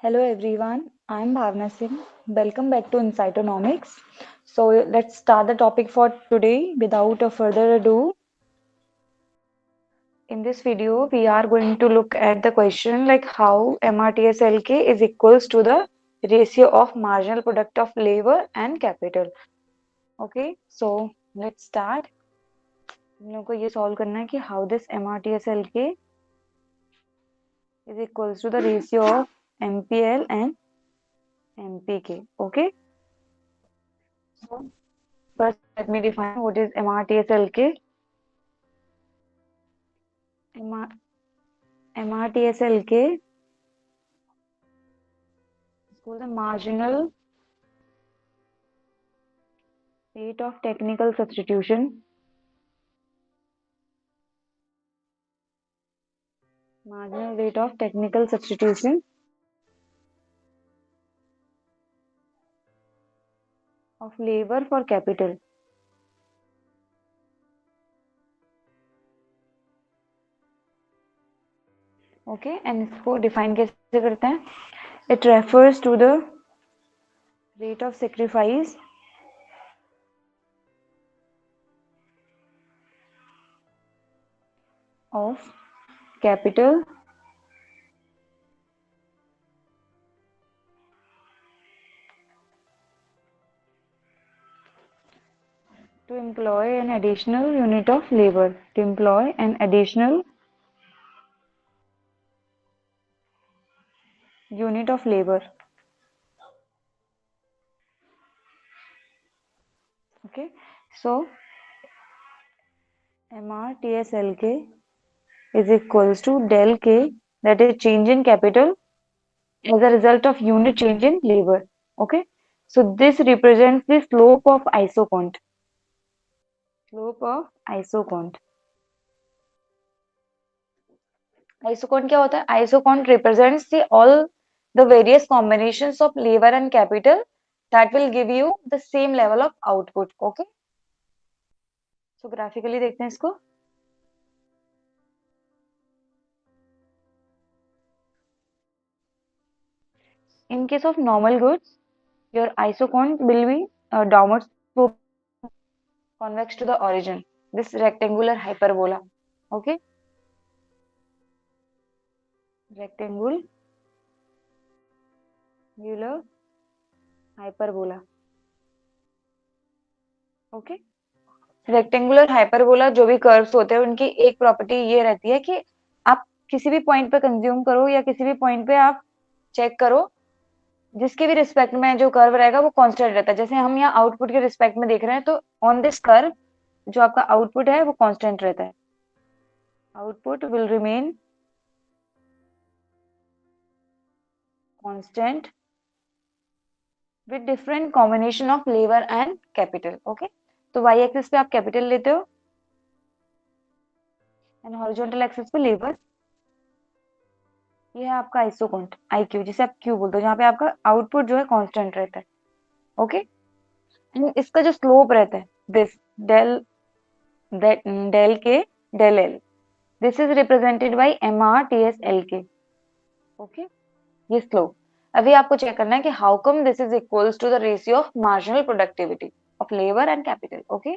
Hello everyone, I'm Bhavna Singh. Welcome back to Incytonomics. So let's start the topic for today without a further ado. In this video, we are going to look at the question like how MRTSLK is equals to the ratio of marginal product of labor and capital. Okay, so let's start. हम लोग को ये solve करना है कि how this MRTSLK is equals to the ratio of MPL and MPK. Okay. So first, let me define what is MRTSLK. MRTSLK is called the marginal rate of technical substitution. Marginal rate of technical substitution of labor for capital. Okay, and इसको define कैसे करते हैं? It refers to the rate of sacrifice of capital to employ an additional unit of labor. To employ an additional unit of labor. Okay, so MRTSLK is equals to del K, that is change in capital as a result of unit change in labor. Okay, so this represents the slope of isocont. Slope of isocont. Isocont क्या होता है? Isocont represents all the various combinations of labor and capital that will give you the same level of output. Okay, so graphically देखते हैं इसको. In case of normal goods, your isocont will be downward slope, convex to the origin. This rectangular hyperbola. Okay, rectangular hyperbola. Okay, rectangular hyperbola जो भी curves होते हैं उनकी एक property ये रहती है कि आप किसी भी पॉइंट पे कंज्यूम करो या किसी भी पॉइंट पे आप चेक करो, जिसके भी रिस्पेक्ट में जो कर्व रहेगा वो कांस्टेंट रहता है. जैसे हम यहाँ आउटपुट के रिस्पेक्ट में देख रहे हैं तो ऑन दिस कर्व जो आपका आउटपुट है वो कांस्टेंट रहता है. Output will remain constant with different combination of labour and capital. Okay, तो वाई एक्सिस पे आप कैपिटल लेते हो एंड हॉरिजॉन्टल एक्सिस पे लेबर. ये है आपका आइसोकोंट IQ, जिसे आप Q बोलते हो, जहाँ पे आपका आउटपुट जो है कांस्टेंट रहता है. ओके, एंड इसका जो स्लोप रहता है this del del K del L, this is represented by MRTSLK. Okay, ये स्लोप. अभी आपको चेक करना है कि how come this is equals to the ratio of marginal productivity of labour and capital. Okay,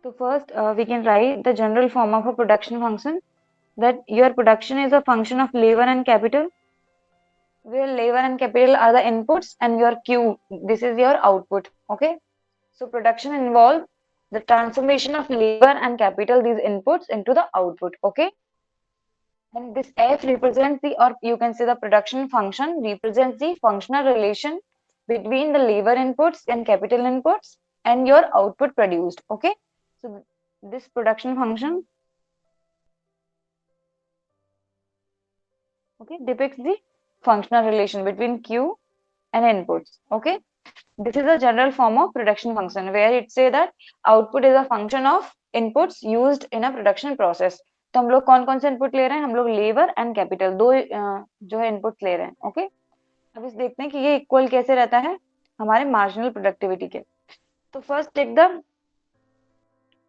तो first we can write the general form of a production function, that your production is a function of labor and capital, where labor and capital are the inputs and your Q, this is your output. Okay, so production involves the transformation of labor and capital, these inputs, into the output. Okay, and this F represents the, or you can say the production function represents the functional relation between the labor inputs and capital inputs and your output produced. Okay, so this production function, okay, depicts the functional relation between Q and inputs. Okay, this is a general form of production function where it say that output is a function of inputs used in a production process. तो हम लोग कौन कौन से input ले रहे हैं? हम लोग लेबर एंड कैपिटल दो जो है इनपुट ले रहे हैं. ओके, अब इस देखते हैं कि ये इक्वल कैसे रहता है हमारे मार्जिनल प्रोडक्टिविटी के. तो first take the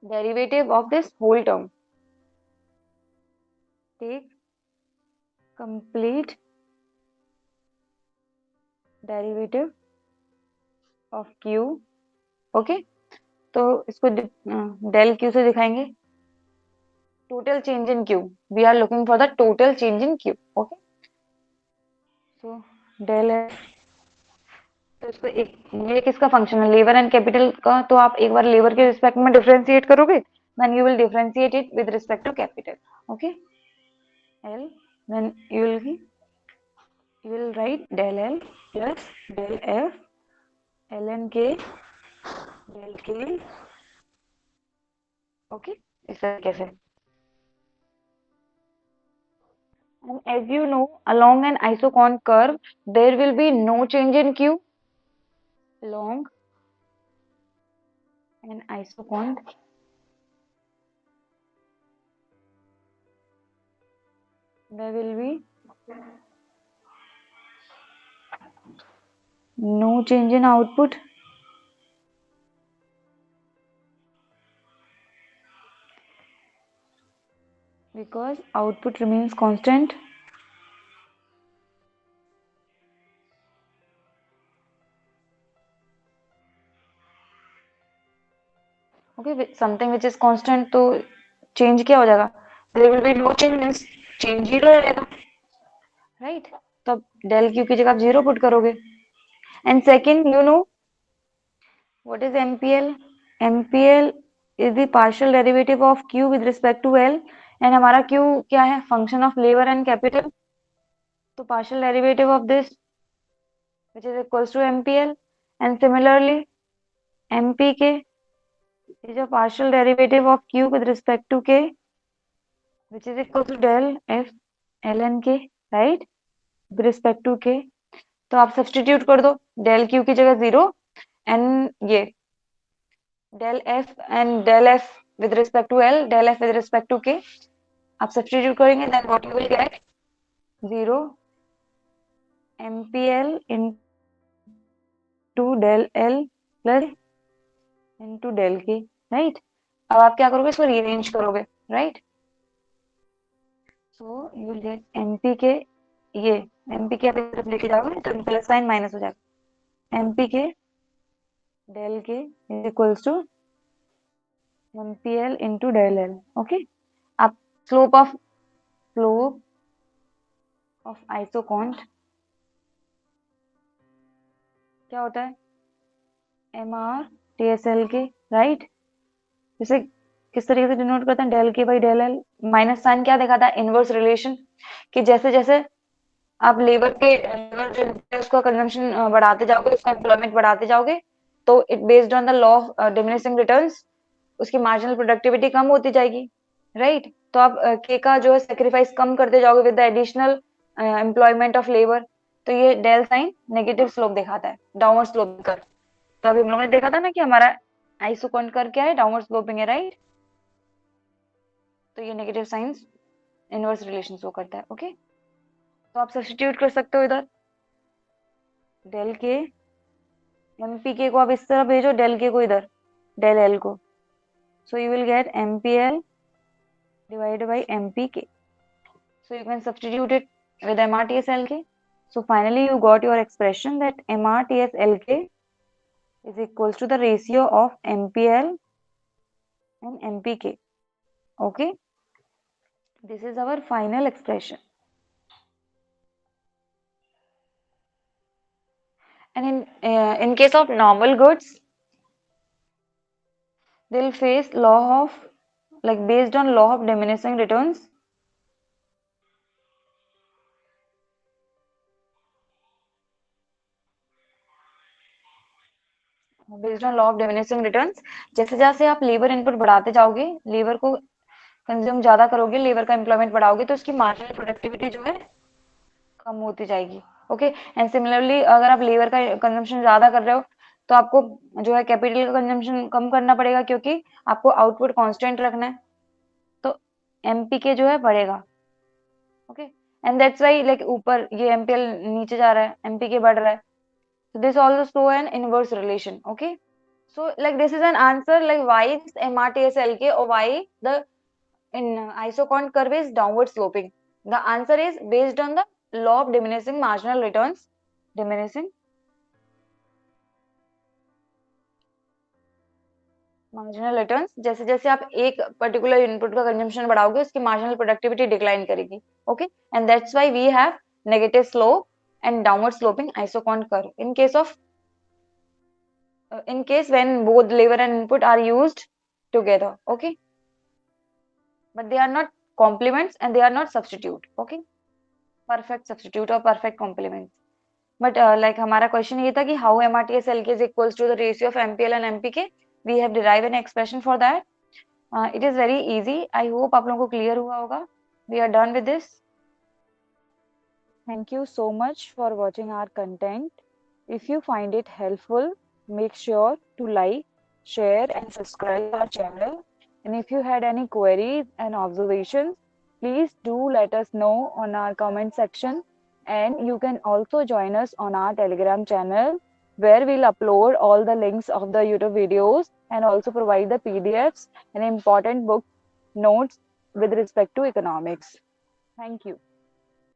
derivative of this whole term. Take complete derivative of Q. Okay, तो इसको डेल क्यू से दिखाएंगे, total change in Q. We are looking for the total change in Q. Okay, so del है, तो इसको एक, ये किसका फंक्शन है, लेबर एंड कैपिटल का, तो आप एक बार लेबर के रिस्पेक्ट में डिफरेंशिएट करोगे, then you will differentiate it with respect to capital. Okay, L, then you will write del L plus del F ln K del K। Okay, इस तरीके से। And as you know, along an isocon curve, there will be no change in Q. Along an isocon, there will be no change in output. Because output remains constant. Okay, something which is constant, तो change क्या हो जाएगा? There will be no change means change ही रहेगा, right? तब del Q की जगह आप 0 put करोगे। And second, you know what is MPL? MPL is the partial derivative of Q with respect to L, and हमारा Q क्या है? Function of labor and capital, तो partial derivative of this which is equals to MPL, and similarly MPK is a partial derivative of Q with respect to K which is equal to del F ln K, right, with respect to K। तो आप substitute कर दो, del Q की जगह 0 and ये del F and del F with respect to L, del F with respect to K, आप substitute करेंगे, then what you will get 0 MPL into del L plus into del K, right. अब आप क्या करोगे, इसको rearrange करोगे, right. So you will get MPK, ये MPK आप इस तरफ लेके जाओगे तो प्लस साइन माइनस हो जाएगा, MPK del K is equals to MPL into del L। Okay, अब स्लोप ऑफ आइसोकॉन्ट क्या होता है, MR/TSL के, राइट। जैसे किस तरीके से डिनोट करते हैं, डेल के by del L. Minus sign क्या दिखाता है, इनवर्स रिलेशन, कि जैसे जैसे आप लेबर उसका कंजम्पशन बढ़ाते जाओगे, उसका एम्प्लॉयमेंट बढ़ाते जाओगे, तो it based on the law of diminishing returns उसकी मार्जिनल प्रोडक्टिविटी कम होती जाएगी, राइट। तो आप के का जो है सेक्रीफाइस कम करते जाओगे with the additional employment of labour, तो ये डेल साइन नेगेटिव स्लोप दिखाता है, डाउनवर्ड स्लोप कर। तो अभी हम लोगों ने देखा था ना कि हमारा आइसोकॉन कर क्या है, डाउनवर्ड स्लोपिंग है, राइट। तो ये negative science inverse relation show करता है। ओके, तो आप सब्स्टिट्यूट कर सकते हो इधर, डेल के MPK को आप इस तरह भेजो, डेल के को इधर, डेल एल को, so you will get MPL divided by MPK, so you can substitute it with MRTSLK, so finally you got your expression that MRTSLK is equals to the ratio of MPL and MPK। okay, this is our final expression, and in case of normal goods they'll face law of, like based on law of diminishing returns, based on law of diminishing returns, जैसे जैसे आप labour input बढ़ाते जाओगे, labour को consume ज्यादा करोगे, labour का employment बढ़ाओगे, तो उसकी मार्जिनल प्रोडक्टिविटी जो है कम होती जाएगी। ओके, एंड सिमिलरली अगर आप लेबर का कंजम्पशन ज्यादा कर रहे हो तो आपको जो है कैपिटल का कंजम्पशन कम करना पड़ेगा, क्योंकि आपको आउटपुट कांस्टेंट रखना है, तो एमपीके जो है बढ़ेगा। Okay, and that's why like ऊपर ये एमपीएल नीचे जा रहा है, एमपीके बढ़ रहा है, so this also show an inverse relation। okay, so like this is an answer like why is MRTSLK or why the in isocont curve is downward sloping। the answer is based on the law of diminishing marginal returns, diminishing marginal returns, जैसे जैसे आप एक particular input का consumption बढ़ाओगे उसकी marginal productivity decline करेगी. Okay, and that's why we have negative slope and downward sloping isochron curve in case when both labor and input are used together. Okay, but they are not complements and they are not substitute. Okay, perfect substitute or perfect complements. But like हमारा question ये था कि how MRTS LK is equals to the ratio of MPL and MPK. We have derived an expression for that. It is very easy. I hope आप लोगों को clear हुआ होगा. We are done with this. Thank you so much for watching our content. If you find it helpful, make sure to like, share and subscribe our channel. And if you had any queries and observations, please do let us know on our comment section. And you can also join us on our Telegram channel where we'll upload all the links of the YouTube videos and also provide the PDFs and important book notes with respect to economics. Thank you.